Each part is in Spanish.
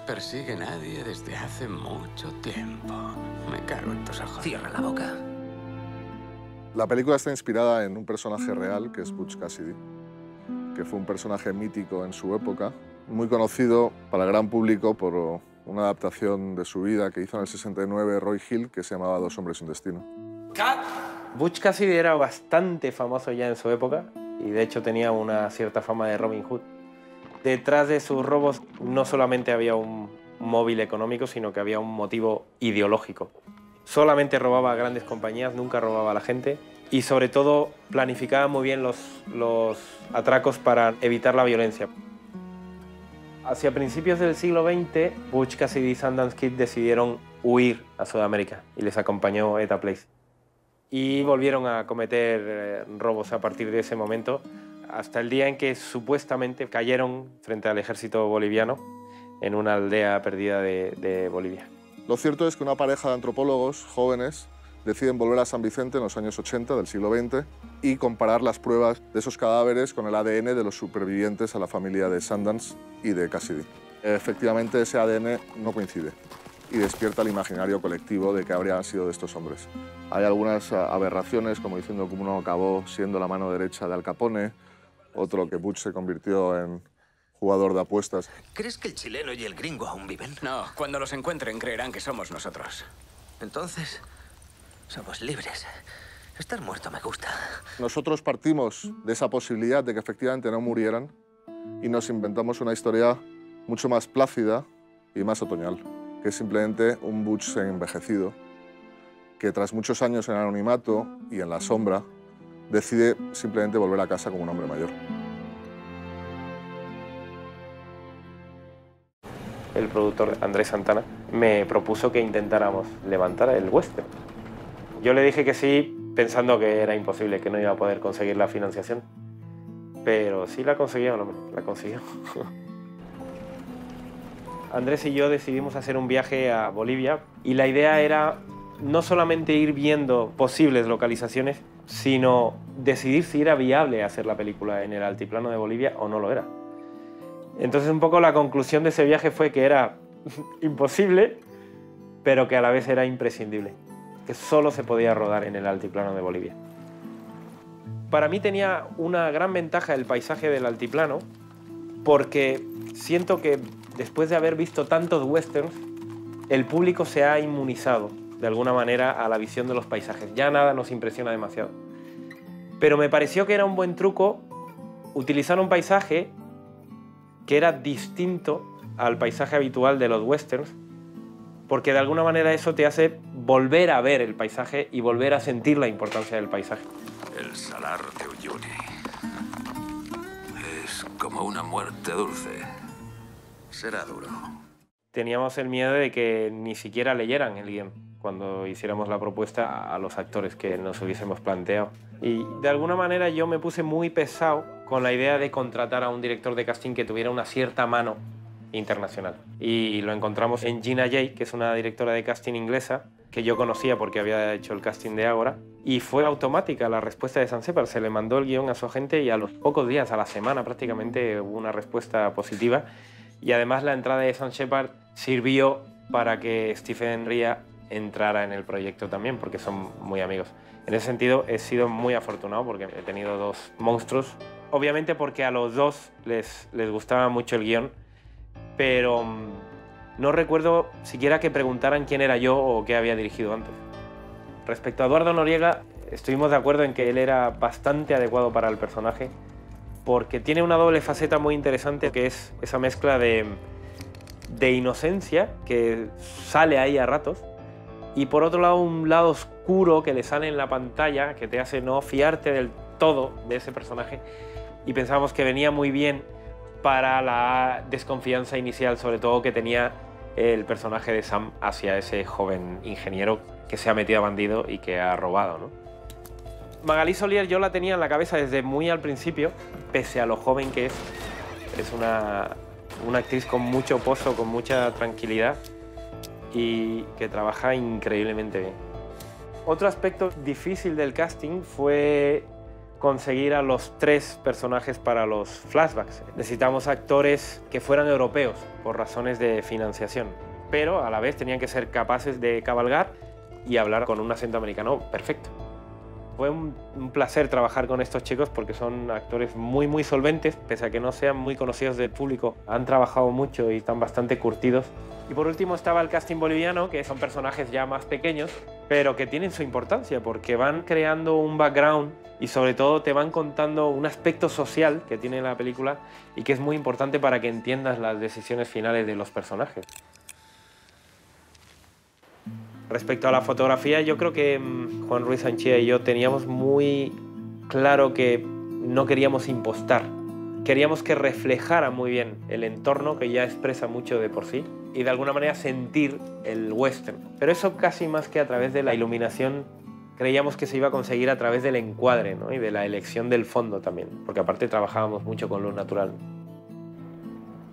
persigue nadie desde hace mucho tiempo. Me cago en tus ojos. Cierra la boca. La película está inspirada en un personaje real, que es Butch Cassidy, que fue un personaje mítico en su época, muy conocido para el gran público por una adaptación de su vida que hizo en el 69 Roy Hill, que se llamaba Dos hombres y un destino. Butch Cassidy era bastante famoso ya en su época y de hecho tenía una cierta fama de Robin Hood. Detrás de sus robos no solamente había un móvil económico, sino que había un motivo ideológico. Solamente robaba a grandes compañías, nunca robaba a la gente y sobre todo planificaba muy bien los atracos para evitar la violencia. Hacia principios del siglo XX, Butch Cassidy y Sundance Kid decidieron huir a Sudamérica y les acompañó Etta Place. Y volvieron a cometer robos a partir de ese momento, hasta el día en que supuestamente cayeron frente al ejército boliviano en una aldea perdida de Bolivia. Lo cierto es que una pareja de antropólogos jóvenes deciden volver a San Vicente en los años 80 del siglo XX y comparar las pruebas de esos cadáveres con el ADN de los supervivientes a la familia de Sundance y de Cassidy. Efectivamente, ese ADN no coincide y despierta el imaginario colectivo de que habrían sido de estos hombres. Hay algunas aberraciones, como diciendo que uno acabó siendo la mano derecha de Al Capone, otro que Butch se convirtió en jugador de apuestas. ¿Crees que el chileno y el gringo aún viven? No, cuando los encuentren creerán que somos nosotros. Entonces, somos libres. Estar muerto me gusta. Nosotros partimos de esa posibilidad de que efectivamente no murieran y nos inventamos una historia mucho más plácida y más otoñal, que es simplemente un Butch envejecido que tras muchos años en el anonimato y en la sombra decide simplemente volver a casa como un hombre mayor. El productor Andrés Santana me propuso que intentáramos levantar el western. Yo le dije que sí, pensando que era imposible, que no iba a poder conseguir la financiación. Pero sí la consiguió, hombre, la consiguió. Andrés y yo decidimos hacer un viaje a Bolivia y la idea era no solamente ir viendo posibles localizaciones, sino decidir si era viable hacer la película en el altiplano de Bolivia o no lo era. Entonces un poco la conclusión de ese viaje fue que era imposible, pero que a la vez era imprescindible, que solo se podía rodar en el altiplano de Bolivia. Para mí tenía una gran ventaja el paisaje del altiplano, porque siento que después de haber visto tantos westerns, el público se ha inmunizado de alguna manera a la visión de los paisajes. Ya nada nos impresiona demasiado. Pero me pareció que era un buen truco utilizar un paisaje que era distinto al paisaje habitual de los westerns, porque de alguna manera eso te hace volver a ver el paisaje y volver a sentir la importancia del paisaje. El salar de Uyuni es como una muerte dulce. Será duro. Teníamos el miedo de que ni siquiera leyeran el guión cuando hiciéramos la propuesta a los actores que nos hubiésemos planteado. Y de alguna manera yo me puse muy pesado con la idea de contratar a un director de casting que tuviera una cierta mano internacional. Y lo encontramos en Gina Jay, que es una directora de casting inglesa, que yo conocía porque había hecho el casting de Ágora, y fue automática la respuesta de Sam Shepard. Se le mandó el guión a su agente y a los pocos días, a la semana prácticamente, hubo una respuesta positiva. Y además la entrada de Sam Shepard sirvió para que Stephen Rea entrara en el proyecto también, porque son muy amigos. En ese sentido he sido muy afortunado porque he tenido dos monstruos. Obviamente porque a los dos les gustaba mucho el guión, pero no recuerdo siquiera que preguntaran quién era yo o qué había dirigido antes. Respecto a Eduardo Noriega, estuvimos de acuerdo en que él era bastante adecuado para el personaje, porque tiene una doble faceta muy interesante, que es esa mezcla de inocencia que sale ahí a ratos, y por otro lado un lado oscuro que le sale en la pantalla, que te hace no fiarte del todo de ese personaje, y pensábamos que venía muy bien para la desconfianza inicial, sobre todo que tenía el personaje de Sam hacia ese joven ingeniero que se ha metido a bandido y que ha robado, ¿no? Magalí Solier yo la tenía en la cabeza desde muy al principio, pese a lo joven que es. Es una actriz con mucho pozo, con mucha tranquilidad y que trabaja increíblemente bien. Otro aspecto difícil del casting fue conseguir a los 3 personajes para los flashbacks. Necesitamos actores que fueran europeos por razones de financiación, pero a la vez tenían que ser capaces de cabalgar y hablar con un acento americano perfecto. Fue un placer trabajar con estos chicos porque son actores muy solventes, pese a que no sean muy conocidos del público. Han trabajado mucho y están bastante curtidos. Y por último estaba el casting boliviano, que son personajes ya más pequeños, pero que tienen su importancia porque van creando un background y sobre todo te van contando un aspecto social que tiene la película y que es muy importante para que entiendas las decisiones finales de los personajes. Respecto a la fotografía, yo creo que Juan Ruiz Anchía y yo teníamos muy claro que no queríamos impostar. Queríamos que reflejara muy bien el entorno, que ya expresa mucho de por sí, y de alguna manera sentir el western. Pero eso casi más que a través de la iluminación, creíamos que se iba a conseguir a través del encuadre, ¿no? Y de la elección del fondo también, porque aparte trabajábamos mucho con luz natural.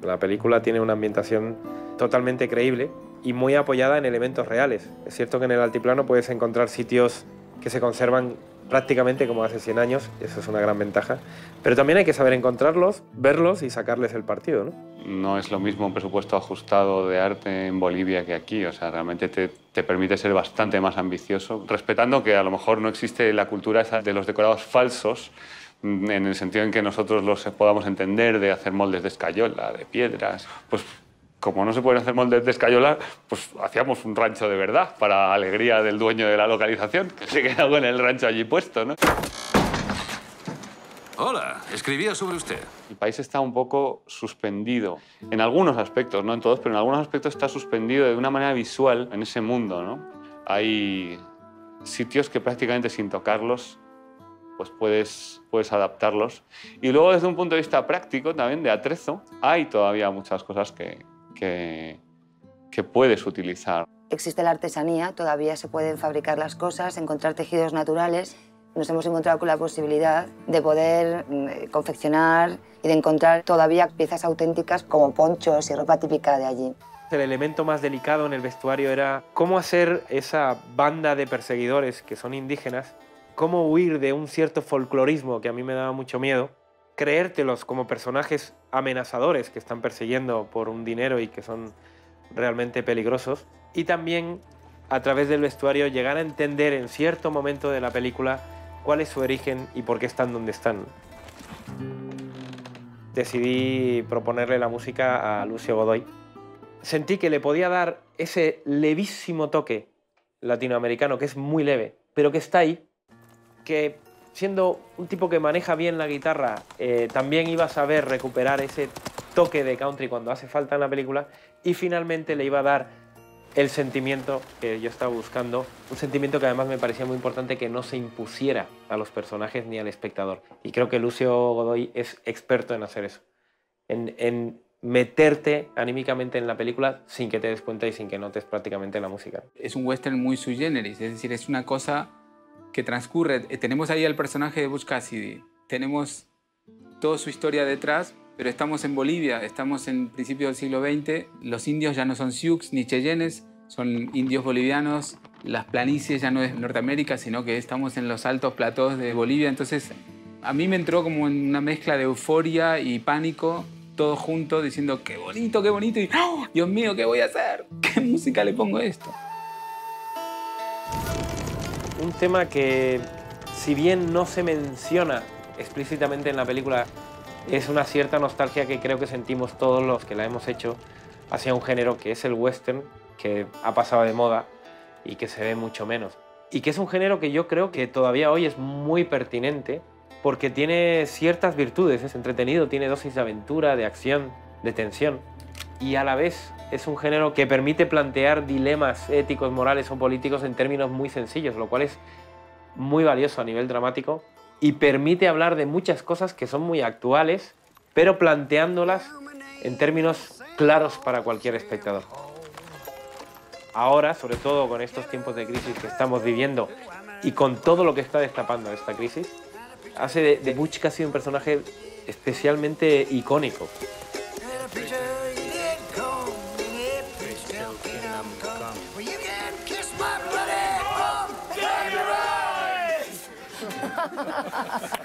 La película tiene una ambientación totalmente creíble y muy apoyada en elementos reales. Es cierto que en el altiplano puedes encontrar sitios que se conservan prácticamente como hace 100 años, y eso es una gran ventaja, pero también hay que saber encontrarlos, verlos y sacarles el partido, ¿no? No es lo mismo un presupuesto ajustado de arte en Bolivia que aquí, o sea, realmente te permite ser bastante más ambicioso, respetando que a lo mejor no existe la cultura esa de los decorados falsos, en el sentido en que nosotros los podamos entender, de hacer moldes de escayola, de piedras. Pues como no se pueden hacer moldes de escayola, pues hacíamos un rancho de verdad, para alegría del dueño de la localización, que se queda con el rancho allí puesto, ¿no? Hola, escribía sobre usted. El país está un poco suspendido, en algunos aspectos, no en todos, pero en algunos aspectos está suspendido de una manera visual en ese mundo, ¿no? Hay sitios que prácticamente sin tocarlos pues puedes adaptarlos. Y luego desde un punto de vista práctico, también de atrezo, hay todavía muchas cosas que puedes utilizar. Existe la artesanía, todavía se pueden fabricar las cosas, encontrar tejidos naturales. Nos hemos encontrado con la posibilidad de poder confeccionar y de encontrar todavía piezas auténticas como ponchos y ropa típica de allí. El elemento más delicado en el vestuario era cómo hacer esa banda de perseguidores que son indígenas, cómo huir de un cierto folclorismo que a mí me daba mucho miedo, creértelos como personajes amenazadores que están persiguiendo por un dinero y que son realmente peligrosos, y también a través del vestuario llegar a entender en cierto momento de la película cuál es su origen y por qué están donde están. Decidí proponerle la música a Lucio Godoy. Sentí que le podía dar ese levísimo toque latinoamericano, que es muy leve, pero que está ahí, que siendo un tipo que maneja bien la guitarra, también iba a saber recuperar ese toque de country cuando hace falta en la película, y finalmente le iba a dar el sentimiento que yo estaba buscando, un sentimiento que además me parecía muy importante, que no se impusiera a los personajes ni al espectador. Y creo que Lucio Godoy es experto en hacer eso, en meterte anímicamente en la película sin que te des cuenta y sin que notes prácticamente la música. Es un western muy sui generis, es decir, es una cosa que transcurre. Tenemos ahí al personaje de Butch Cassidy, tenemos toda su historia detrás, pero estamos en Bolivia, estamos en principios del siglo XX, los indios ya no son Sioux ni Cheyennes, son indios bolivianos, las planicies ya no es Norteamérica, sino que estamos en los altos platós de Bolivia, entonces a mí me entró como en una mezcla de euforia y pánico, todo junto, diciendo qué bonito, y ¡oh, Dios mío, ¿qué voy a hacer? ¿Qué música le pongo a esto? Un tema que, si bien no se menciona explícitamente en la película, es una cierta nostalgia que creo que sentimos todos los que la hemos hecho hacia un género que es el western, que ha pasado de moda y que se ve mucho menos. Y que es un género que yo creo que todavía hoy es muy pertinente porque tiene ciertas virtudes, es entretenido, tiene dosis de aventura, de acción, de tensión, y a la vez es un género que permite plantear dilemas éticos, morales o políticos en términos muy sencillos, lo cual es muy valioso a nivel dramático y permite hablar de muchas cosas que son muy actuales, pero planteándolas en términos claros para cualquier espectador. Ahora, sobre todo con estos tiempos de crisis que estamos viviendo y con todo lo que está destapando esta crisis, hace de Butch Cassidy un personaje especialmente icónico. Ha ha ha ha!